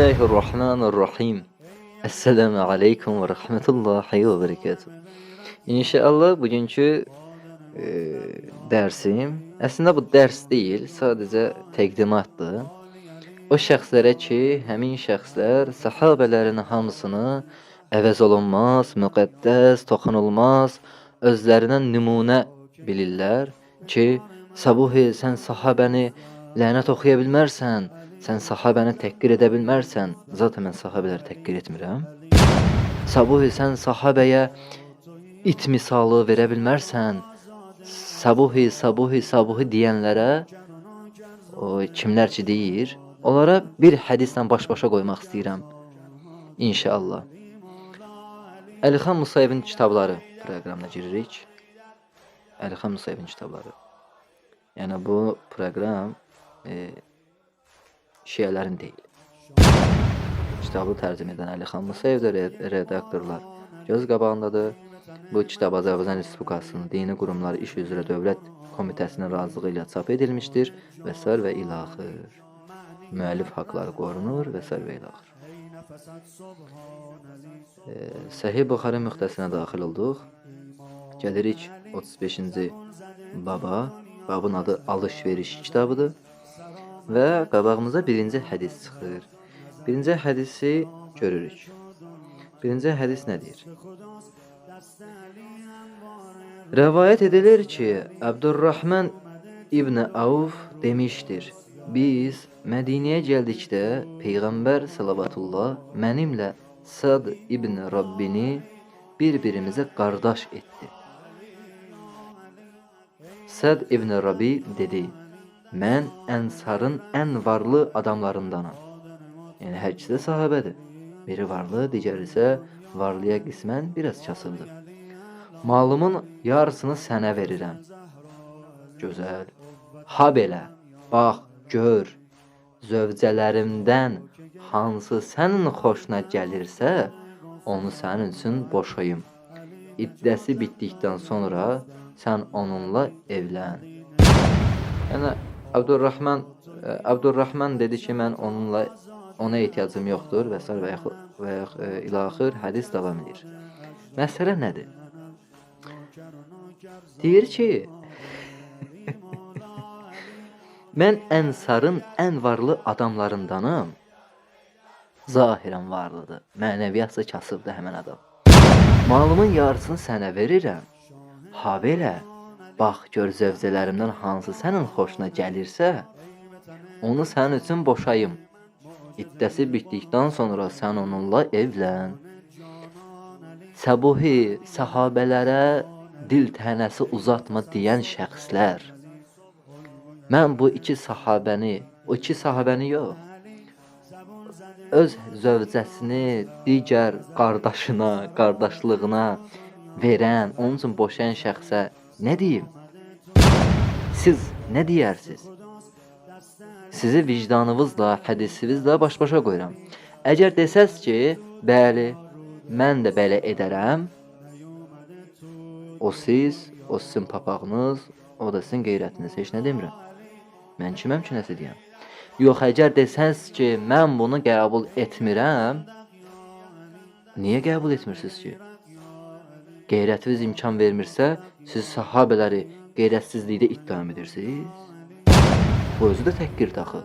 Bismillahirrahmanirrahim. Esselamu aleyküm ve rahmetullahi ve berekatuhu. İnşallah bugünkü dərsim, əslində bu dərs deyil, sadəcə təqdimatdır. O şəxslərə ki, həmin şəxslər sahabələrin hamısını əvəz olunmaz, müqəddəs, toxunulmaz, özlərindən nümunə bilirlər ki, Sabuhi, sən sahabəni lənət oxuya bilmərsən, sən sahabəni təhqir edə bilmərsən. Zaten mən sahabələri təhqir etmirəm. Sabuhi, sən sahabəyə it misalı verə bilmərsən. Sabuhi, sabuhi, sabuhi deyənlərə, o kimlər ki deyir, onlara bir hədislə baş-başa qoymaq istəyirəm. İnşallah. Əlixan Musayevin kitabları proqramına giririk. Əlixan Musayevin kitabları. Yəni bu proqram şiələrin deyil. Kitabı tərcümə edən Əlixan Musayevdir, redaktorlar göz qabağındadır. Bu kitab Azərbaycan Respublikasının Dini Qurumları İş üzrə Dövlət Komitəsinin razılığı ilə çap edilmişdir və s. və ilaxır. Müəllif haqları qorunur və s. və ilaxır. Səhih Buxari müxtəsinə daxil olduq. Gəlirik 35-ci baba. Babın adı Alış-veriş kitabıdır. Və qabağımıza birinci hədis çıxır. Birinci hədisi görürük. Birinci hədis nə deyir? Rəvayət edilir ki, Abdurrahman İbn Avf demişdir. Biz Mədinəyə gəldikdə Peyğəmbər sallallahu mənimlə Sad İbn Rabbini bir-birimizə qardaş etdi. Sad İbn Rabbi dedi, mən Ənsarın ən varlı adamlarındanam. Yəni hər ikisi də sahabədir. Biri varlı, digəri isə varlıya qismən biraz kasıbdır. Malımın yarısını sənə verirəm. Gözəl. Ha belə, bax, gör, zövcələrimdən hansı sənin xoşuna gəlirsə, onu sənin üçün boşayım. İddəsi bitdikdən sonra sən onunla evlən. Yəni Abdurrahman dedi ki, mən ona ehtiyacım yoxdur və s. və ilaxır hədis davam edir. Məsələ nədir? Deyir ki, mən Ənsarın ən varlı adamlarındanam. Zahirən varlıdır, mənəviyyatsa kasıbdır həmən adam. Malımın yarısını sənə verirəm. Ha belə, bax gör zövcələrimdən hansı sənin xoşuna gəlirsə, onu sənin üçün boşayım. İddəsi bitdikdən sonra sən onunla evlən. Sabuhi, sahabələrə dil tənəsi uzatma deyən şəxslər. Mən bu iki sahabəni yox, öz zövcəsini digər qardaşına, qardaşlığına verən, onun üçün boşayan şəxsə nə deyim? Siz nə deyərsiniz? Sizi vicdanınızla, hədisinizlə baş-başa qoyuram. Əgər desəz ki, bəli, mən də belə edərəm, o sizin papağınız, o da sizin qeyrətiniz, heç nə demirəm. Mən kiməm ki, nəsə deyəm? Yox, əgər desəz ki, mən bunu qəbul etmirəm, niyə qəbul etmirsiniz ki? Qeyrətiniz imkan vermirsə, siz sahabələri qeyrətsizlikdə ittiham edirsiniz. Bu özü də təhqirdir axı.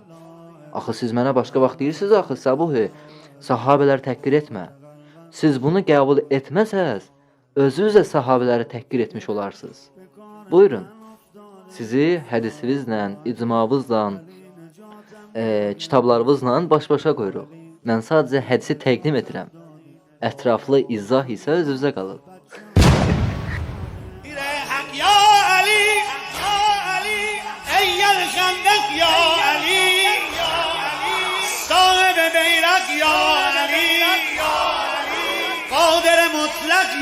Axı siz mənə başqa vaxt deyirsiniz axı, Sabuhi, sahabələri təhqir etmə. Siz bunu qəbul etməsəz, özünüz də sahabələri təhqir etmiş olarsınız. Buyurun, sizi hədisinizlə, icmavızla, kitablarınızla baş-başa qoyuruq. Mən sadəcə hədisi təqdim edirəm. Ətraflı izah isə özünüzə qalır.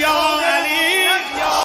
Ya